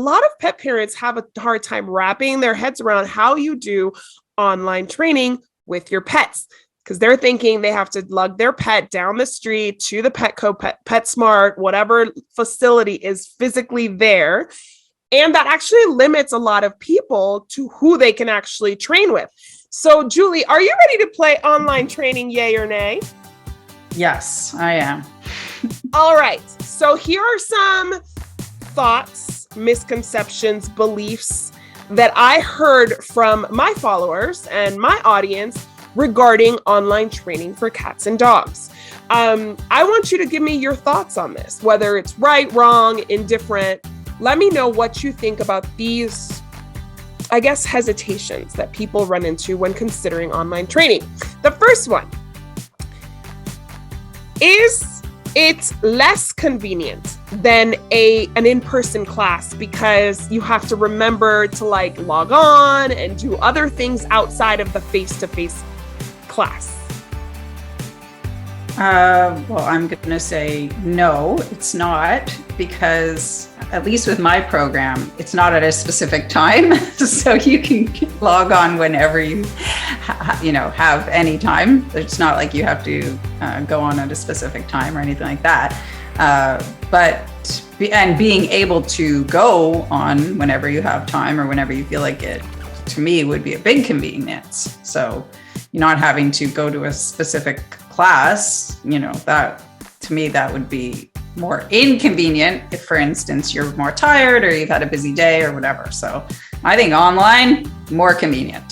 A lot of pet parents have a hard time wrapping their heads around how you do online training with your pets, because they're thinking they have to lug their pet down the street to the Petco, PetSmart, whatever facility is physically there. And that actually limits a lot of people to who they can actually train with. So, Julie, are you ready to play online training, yay or nay? Yes, I am. All right. So here are some thoughts, misconceptions, beliefs that I heard from my followers and my audience regarding online training for cats and dogs. I want you to give me your thoughts on this, whether it's right, wrong, indifferent. Let me know what you think about these, I guess, hesitations that people run into when considering online training. The first one, is it less convenient than an in-person class because you have to remember to log on and do other things outside of the face-to-face class? Well, I'm going to say no, it's not, because at least with my program, it's not at a specific time. So you can log on whenever you have any time. It's not like you have to go on at a specific time or anything like that. And being able to go on whenever you have time or whenever you feel like it, to me, would be a big convenience. So you're not having to go to a specific class, that to me, that would be more inconvenient if, for instance, you're more tired or you've had a busy day or whatever. So I think online, more convenient.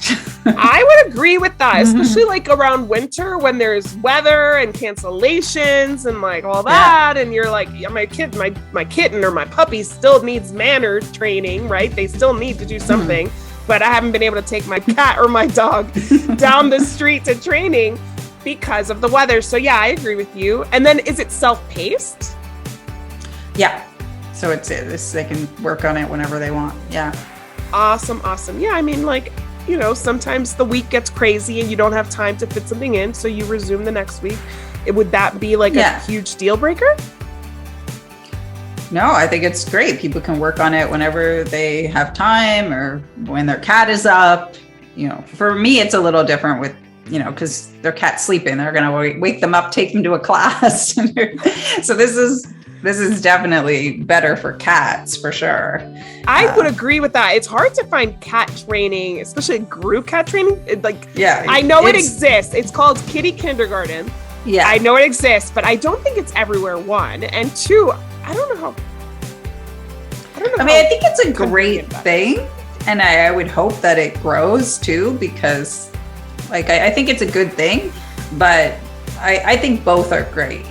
I would agree with that, especially around winter when there's weather and cancellations and all that. Yeah. And you're like, my kitten or my puppy still needs manner training, right? They still need to do something, but I haven't been able to take my cat or my dog down the street to training because of the weather. So yeah, I agree with you. And then is it self-paced? Yeah. So they can work on it whenever they want. Yeah. Awesome. Yeah. I mean, sometimes the week gets crazy and you don't have time to fit something in. So you resume the next week. Would that be a huge deal breaker? No, I think it's great. People can work on it whenever they have time or when their cat is up. For me, it's a little different with, because their cat's sleeping. They're going to wake them up, take them to a class. So this is definitely better for cats, for sure. I would agree with that. It's hard to find cat training, especially group cat training. I know it exists. It's called kitty kindergarten. Yeah, I know it exists, but I don't think it's everywhere. One and two, I don't know. I think it's a great thing, and I would hope that it grows too, because I think it's a good thing, but I think both are great,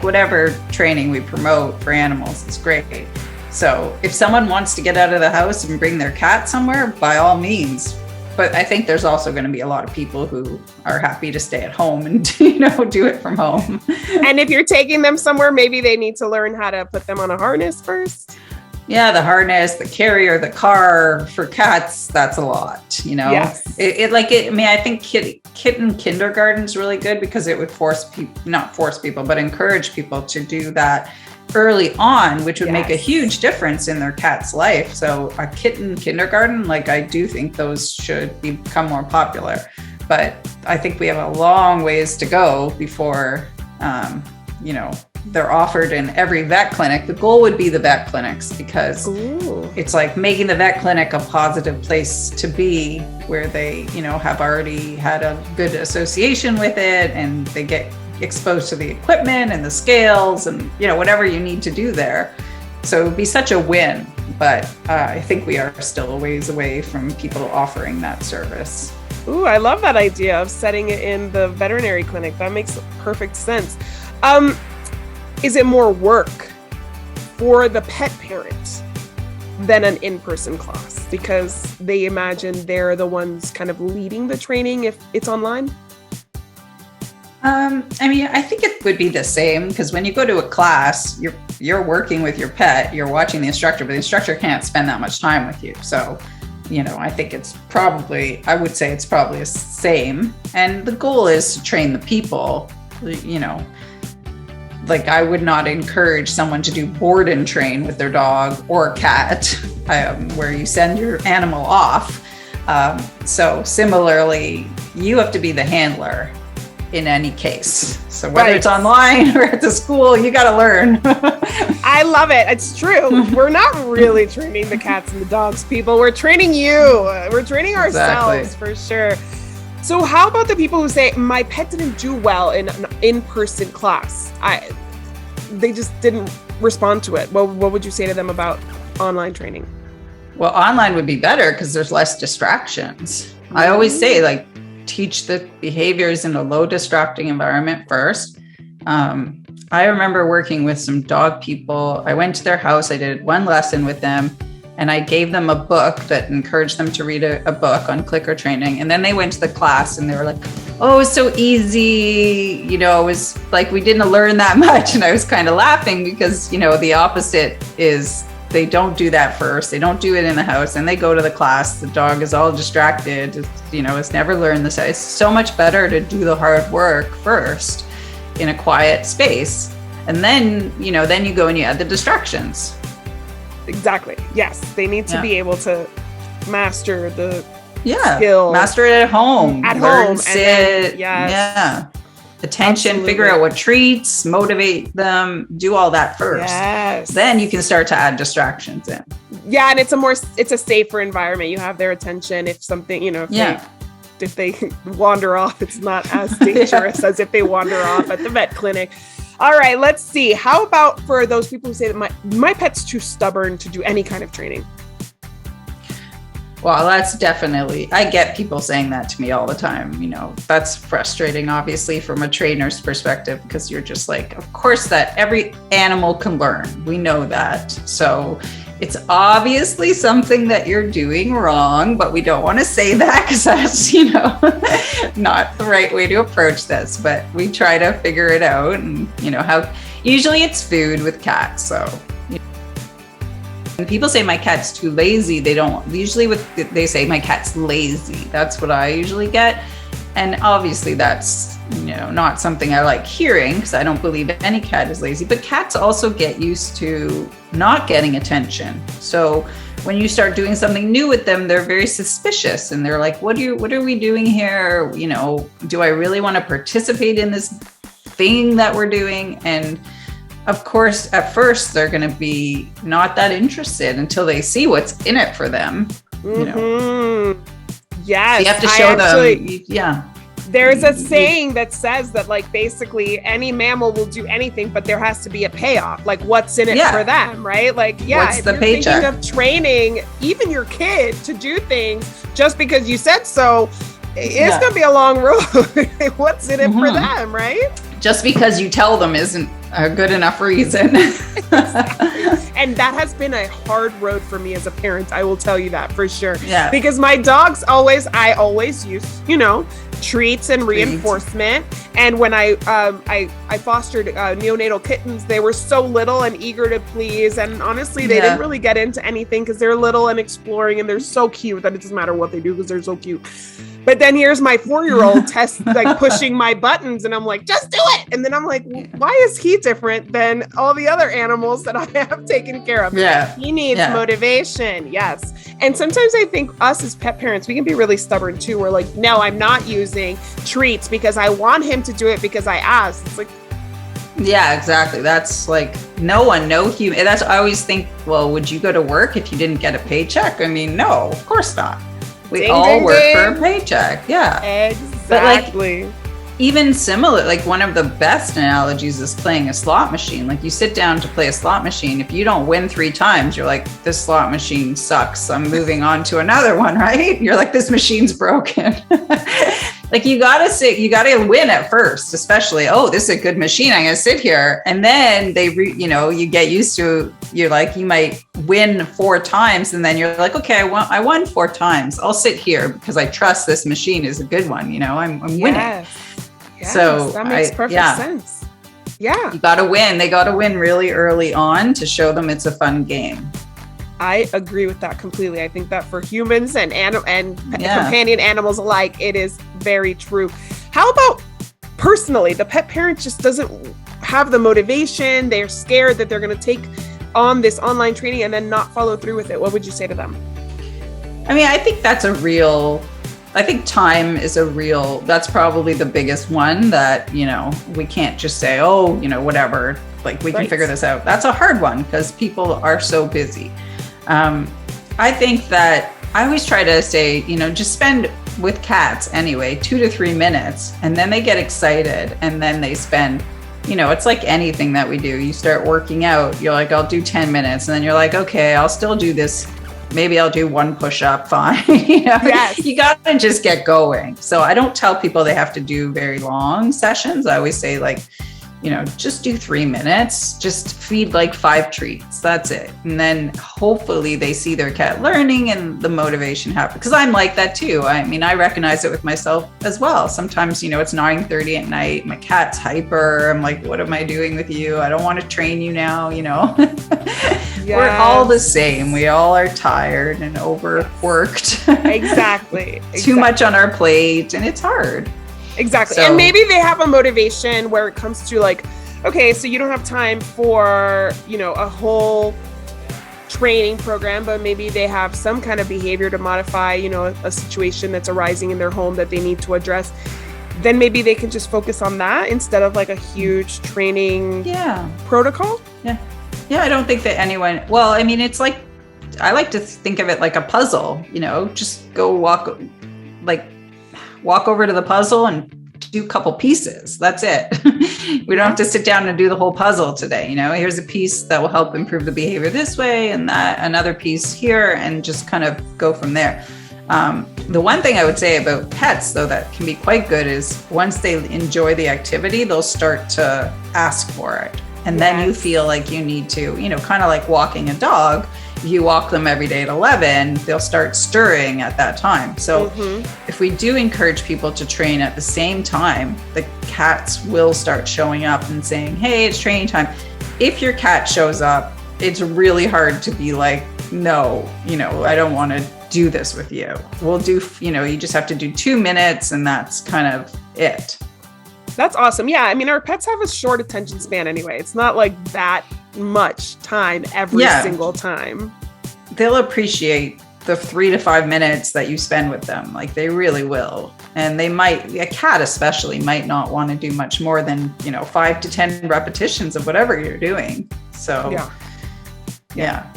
whatever training we promote for animals is great. So if someone wants to get out of the house and bring their cat somewhere, by all means. But I think there's also going to be a lot of people who are happy to stay at home and, do it from home. And if you're taking them somewhere, maybe they need to learn how to put them on a harness first. Yeah, the harness, the carrier, the car. For cats, that's a lot, Yes. I think kitten kindergarten is really good because it would encourage people to do that early on, which would make a huge difference in their cat's life. So a kitten kindergarten, I do think those should become more popular. But I think we have a long ways to go before, they're offered in every vet clinic. The goal would be the vet clinics, because it's making the vet clinic a positive place to be, where they, have already had a good association with it and they get exposed to the equipment and the scales and, whatever you need to do there. So it would be such a win, but I think we are still a ways away from people offering that service. Ooh, I love that idea of setting it in the veterinary clinic. That makes perfect sense. Is it more work for the pet parent than an in-person class, because they imagine they're the ones kind of leading the training if it's online? I think it would be the same, because when you go to a class, you're working with your pet, you're watching the instructor, but the instructor can't spend that much time with you. So, I think I would say it's probably the same. And the goal is to train the people, like I would not encourage someone to do board and train with their dog or cat, where you send your animal off. So similarly, you have to be the handler in any case. So whether it's online or at the school, you got to learn. I love it. It's true. We're not really training the cats and the dogs, people. We're training you. We're training ourselves for sure. So how about the people who say, my pet didn't do well in an in-person class? They just didn't respond to it. Well, what would you say to them about online training? Well, online would be better because there's less distractions. I always say, like, teach the behaviors in a low distracting environment first. I remember working with some dog people. I went to their house, I did one lesson with them, and I gave them a book that encouraged them to read a book on clicker training. And then they went to the class and they were like, oh, it was so easy. You know, it was like, we didn't learn that much. And I was kind of laughing because, you know, the opposite is they don't do that first. They don't do it in the house and they go to the class. The dog is all distracted, you know, it's never learned this. It's so much better to do the hard work first in a quiet space. And then, you know, then you go and you add the distractions. Exactly. Yes. They need to be able to master the skill. Master it at home. Sit. Yes. Attention, absolutely. Figure out what treats, motivate them, do all that first. Yes. Then you can start to add distractions in. Yeah. And it's a safer environment. You have their attention. If something, you know, if they wander off, it's not as dangerous as if they wander off at the vet clinic. All right, let's see. How about for those people who say that my pet's too stubborn to do any kind of training? Well, that's definitely, I get people saying that to me all the time. You know, that's frustrating, obviously, from a trainer's perspective, because you're just like, of course, that every animal can learn. We know that. So it's obviously something that you're doing wrong, but we don't want to say that because that's, you know, not the right way to approach this. But we try to figure it out, and, you know, usually it's food with cats. So when people say my cat's too lazy, they say my cat's lazy. That's what I usually get. And obviously that's, you know, not something I like hearing because I don't believe any cat is lazy, but cats also get used to not getting attention. So when you start doing something new with them, they're very suspicious and they're like, what are we doing here? You know, do I really want to participate in this thing that we're doing? And of course, at first, they're going to be not that interested until they see what's in it for them. You know? Yes. So you have to show them. There's a saying that says that, like, basically any mammal will do anything, but there has to be a payoff. Like, what's in it for them, right? Like, what's if the you're paycheck? thinking of training even your kid to do things just because you said so, it's going to be a long road. What's in it for them, right? Just because you tell them isn't a good enough reason. And that has been a hard road for me as a parent. I will tell you that for sure. Yeah. Because my dogs I always use, you know, treats and reinforcement. And when I fostered neonatal kittens, they were so little and eager to please. And honestly, they didn't really get into anything because they're little and exploring and they're so cute that it doesn't matter what they do because they're so cute. But then here's my 4-year-old pushing my buttons and I'm like, just do it. And then I'm like, why is he different than all the other animals that I have taken care of? Yeah. He needs motivation. Yes. And sometimes I think us as pet parents, we can be really stubborn too. We're like, no, I'm not using treats because I want him to do it because I asked. It's like, yeah, exactly. That's like no human. That's, I always think, well, would you go to work if you didn't get a paycheck? I mean, no, of course not. We all work for a paycheck. Yeah. Exactly. But like, even similar, like one of the best analogies is playing a slot machine. Like you sit down to play a slot machine. If you don't win 3 times, you're like, this slot machine sucks. I'm moving on to another one, right? You're like, this machine's broken. Like you gotta win at first, especially, oh, this is a good machine. I'm gonna sit here. And then you get used to, you're like, you might win 4 times. And then you're like, okay, I won 4 times. I'll sit here because I trust this machine is a good one. You know, I'm winning. Yes, so that makes perfect sense. Yeah. You gotta win. They gotta win really early on to show them it's a fun game. I agree with that completely. I think that for humans and companion animals alike, it is very true. How about personally, the pet parent just doesn't have the motivation, they're scared that they're going to take on this online training and then not follow through with it, what would you say to them? I mean, I think I think time is that's probably the biggest one that, we can't just say, oh, whatever, like we can figure this out. That's a hard one because people are so busy. I think that I always try to say, just spend with cats anyway, 2 to 3 minutes, and then they get excited and then they spend, it's like anything that we do. You start working out, you're like, I'll do 10 minutes. And then you're like, okay, I'll still do this. Maybe I'll do 1 push-up, fine. Yes. You got to just get going. So I don't tell people they have to do very long sessions. I always say like, just do 3 minutes, just feed like 5 treats. That's it. And then hopefully they see their cat learning and the motivation happens. Because I'm like that too. I mean, I recognize it with myself as well. Sometimes, it's 9:30 at night. My cat's hyper. I'm like, what am I doing with you? I don't want to train you now, Yes. We're all the same. We all are tired and overworked. Exactly. Too much on our plate, and it's hard. Exactly. So, and maybe they have a motivation where it comes to like, okay, so you don't have time for, a whole training program, but maybe they have some kind of behavior to modify, a situation that's arising in their home that they need to address. Then maybe they can just focus on that instead of like a huge training protocol. Yeah. Yeah. I don't think that anyone, well, I mean, it's like, I like to think of it like a puzzle, just go walk over to the puzzle and do a couple pieces. That's it. We don't have to sit down and do the whole puzzle today. Here's a piece that will help improve the behavior this way and that, another piece here, and just kind of go from there. The one thing I would say about pets, though, that can be quite good is once they enjoy the activity, they'll start to ask for it. And then you feel like you need to, kind of like walking a dog. If you walk them every day at 11, they'll start stirring at that time. So if we do encourage people to train at the same time, the cats will start showing up and saying, hey, it's training time. If your cat shows up, it's really hard to be like, no, I don't want to do this with you. We'll do, you just have to do 2 minutes and that's kind of it. That's awesome. Yeah. I mean, our pets have a short attention span anyway. It's not like that much time every single time. They'll appreciate the 3 to 5 minutes that you spend with them. Like they really will. And a cat especially might not want to do much more than, 5 to 10 repetitions of whatever you're doing. So yeah.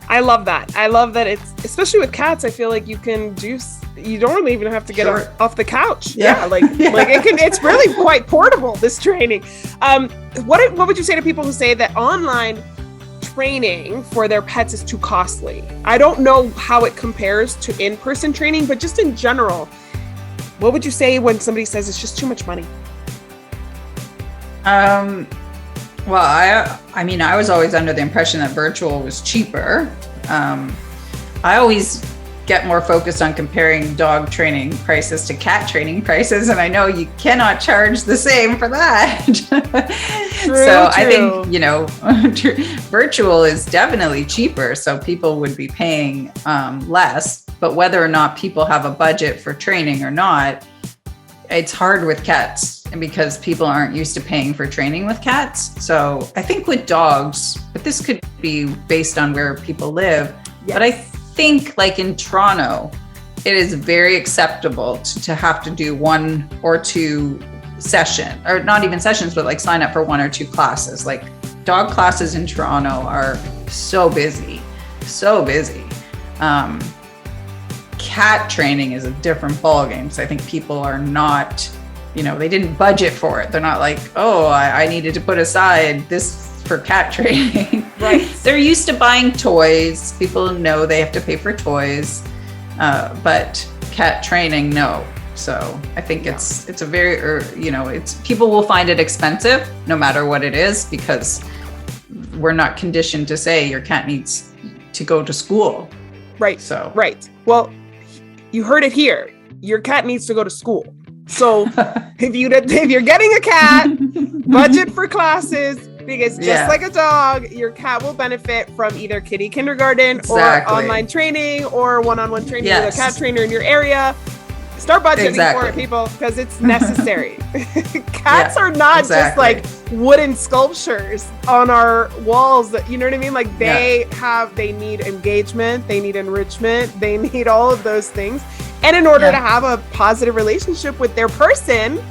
I love that. It's, especially with cats, I feel like you don't really even have to get off the couch. It's really quite portable, this training. What would you say to people who say that online training for their pets is too costly? I don't know how it compares to in-person training, but just in general, what would you say when somebody says it's just too much money? Well, I was always under the impression that virtual was cheaper. I always get more focused on comparing dog training prices to cat training prices. And I know you cannot charge the same for that. True. I think, virtual is definitely cheaper. So people would be paying less, but whether or not people have a budget for training or not, it's hard with cats because people aren't used to paying for training with cats. So I think with dogs, but this could be based on where people live. Yes. But I think like in Toronto, it is very acceptable to have to do 1 or 2 sessions, or not even sessions, but like sign up for 1 or 2 classes. Like dog classes in Toronto are so busy. Cat training is a different ballgame. So I think people are not, they didn't budget for it. They're not like, oh, I needed to put aside this for cat training. Right. They're used to buying toys. People know they have to pay for toys, but cat training, no. So I think it's a very, people will find it expensive no matter what it is, because we're not conditioned to say your cat needs to go to school. Right. So, right. Well, you heard it here. Your cat needs to go to school. So if you're getting a cat, budget for classes, because just like a dog, your cat will benefit from either kitty kindergarten or online training or one-on-one training with a cat trainer in your area. Start budgeting for it, people, because it's necessary. Cats are not just like wooden sculptures on our walls. That, you know what I mean? Like they need engagement, they need enrichment, they need all of those things. And in order to have a positive relationship with their person,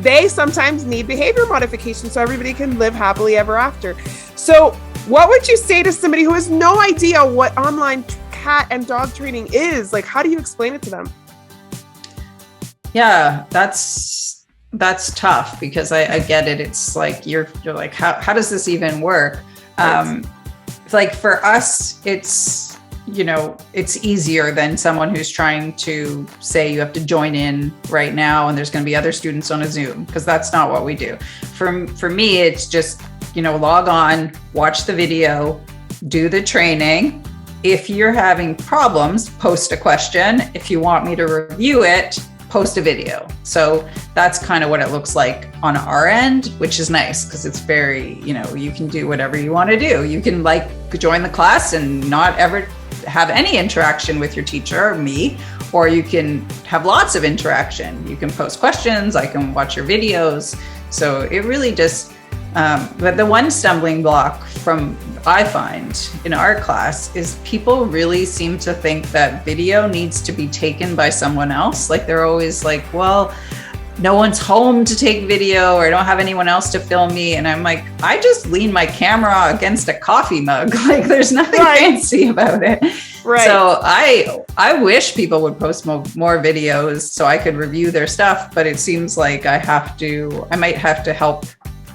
they sometimes need behavior modification so everybody can live happily ever after. So what would you say to somebody who has no idea what online cat and dog training is? Like, how do you explain it to them? Yeah, that's tough because I get it. It's like, you're like, how does this even work? Like for us, it's, you know, it's easier than someone who's trying to say you have to join in right now and there's going to be other students on a Zoom, because that's not what we do. For me, it's just, you know, log on, watch the video, do the training. If you're having problems, post a question. If you want me to review it, post a video. So that's kind of what it looks like on our end, which is nice because it's very, you know, you can do whatever you want to do. You can like join the class and not ever have any interaction with your teacher or me, or you can have lots of interaction. You can post questions, I can watch your videos. So it really just, but the one stumbling block I find in our class is people really seem to think that video needs to be taken by someone else. Like they're always like, well, no one's home to take video, or I don't have anyone else to film me. And I'm like, I just lean my camera against a coffee mug. Like there's nothing fancy about it. Right. So I wish people would post more videos so I could review their stuff, but it seems like I might have to help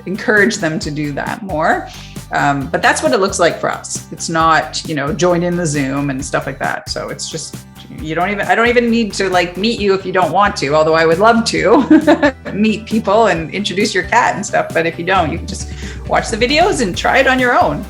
encourage them to do that more. But that's what it looks like for us. It's not, you know, join in the Zoom and stuff like that. So it's just, I don't even need to like meet you if you don't want to, although I would love to meet people and introduce your cat and stuff. But if you don't, you can just watch the videos and try it on your own.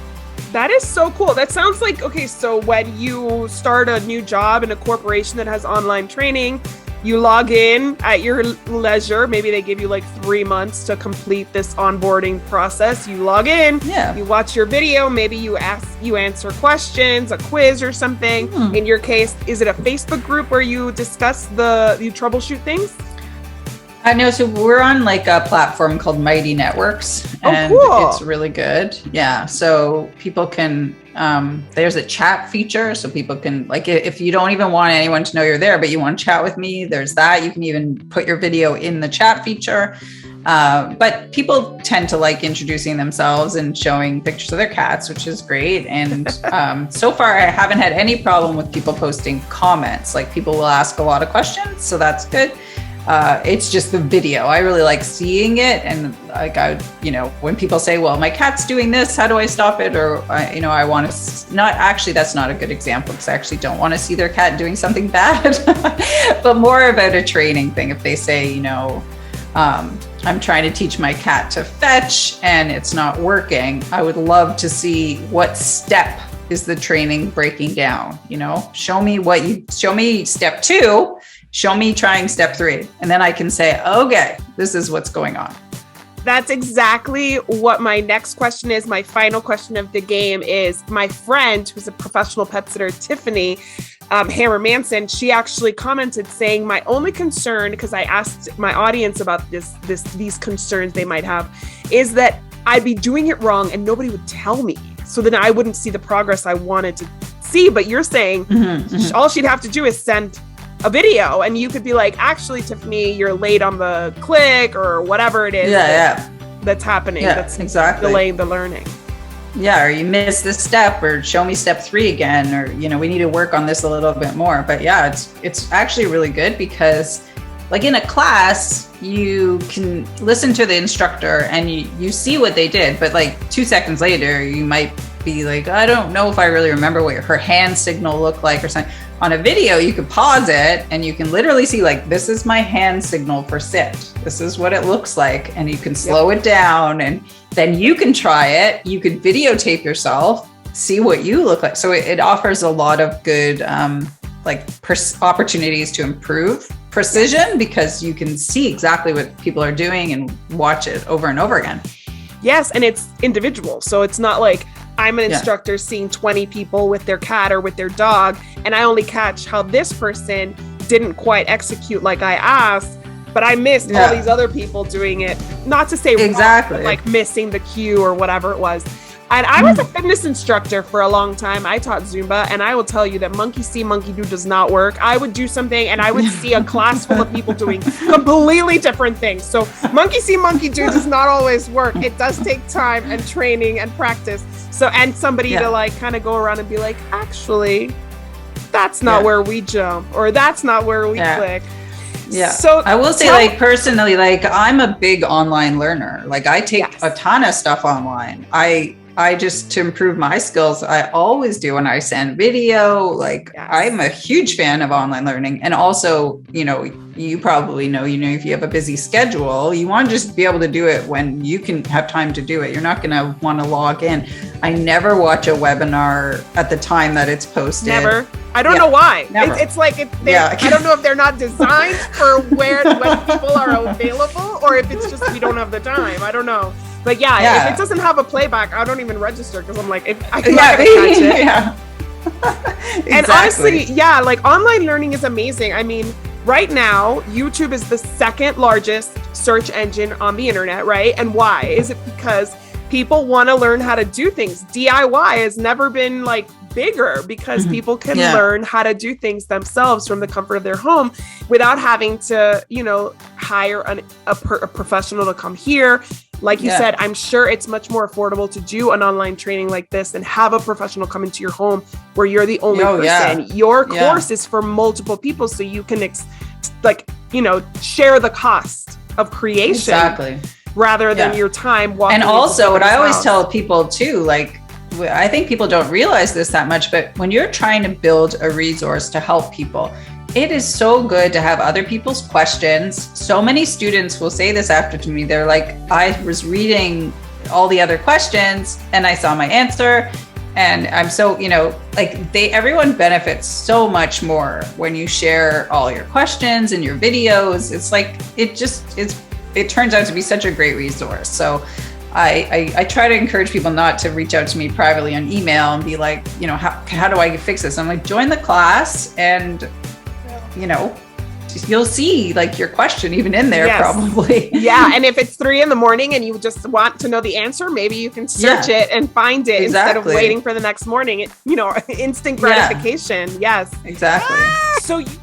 That is so cool. That sounds like, okay, so when you start a new job in a corporation that has online training, you log in at your leisure. Maybe they give you like 3 months to complete this onboarding process. You log in, you watch your video, maybe you answer questions, a quiz or something. In your case, is it a Facebook group where you discuss you troubleshoot things? No, so we're on like a platform called Mighty Networks, and cool. It's really good. Yeah, so people can, there's a chat feature, so people can, like, if you don't even want anyone to know you're there, but you want to chat with me, there's that. You can even put your video in the chat feature. But people tend to like introducing themselves and showing pictures of their cats, which is great. And so far, I haven't had any problem with people posting comments. Like people will ask a lot of questions, so that's good. It's just the video. I really like seeing it. And like, when people say, well, my cat's doing this, how do I stop it? Or, I want to that's not a good example because I actually don't want to see their cat doing something bad, but more about a training thing. If they say, I'm trying to teach my cat to fetch and it's not working, I would love to see what step is the training breaking down. Show me step 2. Show me trying step 3. And then I can say, okay, this is what's going on. That's exactly what my next question is. My final question of the game is my friend, who's a professional pet sitter, Tiffany Hammer Manson, she actually commented saying, my only concern, because I asked my audience about these concerns they might have, is that I'd be doing it wrong and nobody would tell me. So then I wouldn't see the progress I wanted to see. But you're saying all she'd have to do is send a video and you could be like, actually, Tiffany, you're late on the click or whatever it is that's happening. Yeah, that's exactly delaying the learning. Yeah, or you missed this step, or show me step 3 again, or, we need to work on this a little bit more. But yeah, it's actually really good because like in a class, you can listen to the instructor and you see what they did, but like 2 seconds later, you might be like, I don't know if I really remember what her hand signal looked like or something. On a video, you could pause it and you can literally see like, this is my hand signal for sit. This is what it looks like. And you can slow it down and then you can try it. You could videotape yourself, see what you look like. So it offers a lot of good opportunities to improve precision because you can see exactly what people are doing and watch it over and over again. Yes, and it's individual. So it's not like I'm an instructor seeing 20 people with their cat or with their dog, and I only catch how this person didn't quite execute like I asked, but I missed all these other people doing it. Not to say exactly wrong, but like missing the cue or whatever it was. And I was a fitness instructor for a long time. I taught Zumba, and I will tell you that monkey see, monkey do does not work. I would do something and I would see a class full of people doing completely different things. So monkey see, monkey do does not always work. It does take time and training and practice. So, and somebody to like kind of go around and be like, actually, that's not where we jump, or that's not where we click. Yeah. So I will say, like, personally, like, I'm a big online learner. Like, I take a ton of stuff online. I just, to improve my skills, I always do when I send video. Like, I'm a huge fan of online learning. And also, you know, you probably know, you know, if you have a busy schedule, you want to just be able to do it when you can have time to do it. You're not going to want to log in. I never watch a webinar at the time that it's posted. Never. I don't know why. It's like, I don't know if they're not designed for when people are available, or if it's just we don't have the time. I don't know. But if it doesn't have a playback, I don't even register, because I'm like, I'm not gonna catch it. Yeah. Exactly. And honestly, like, online learning is amazing. I mean, right now, YouTube is the second largest search engine on the internet, right? And why? Is it because people want to learn how to do things? DIY has never been like bigger, because people can learn how to do things themselves from the comfort of their home without having to, you know, hire a professional to come here. Like you said, I'm sure it's much more affordable to do an online training like this and have a professional come into your home where you're the only person. Your course is for multiple people, so you can share the cost of creation rather than your time walking. And also, what I always tell people too, like, I think people don't realize this that much, but when you're trying to build a resource to help people, it is so good to have other people's questions. So many students will say this after to me. They're like, I was reading all the other questions and I saw my answer. And I'm so, you know, like, everyone benefits so much more when you share all your questions and your videos. It's like, it turns out to be such a great resource. So I try to encourage people not to reach out to me privately on email and be like, you know, how do I fix this? I'm like, join the class, and, you know, you'll see like your question even in there probably. And if it's 3 a.m. and you just want to know the answer, maybe you can search it and find it instead of waiting for the next morning. Instant gratification. Yes, exactly. So you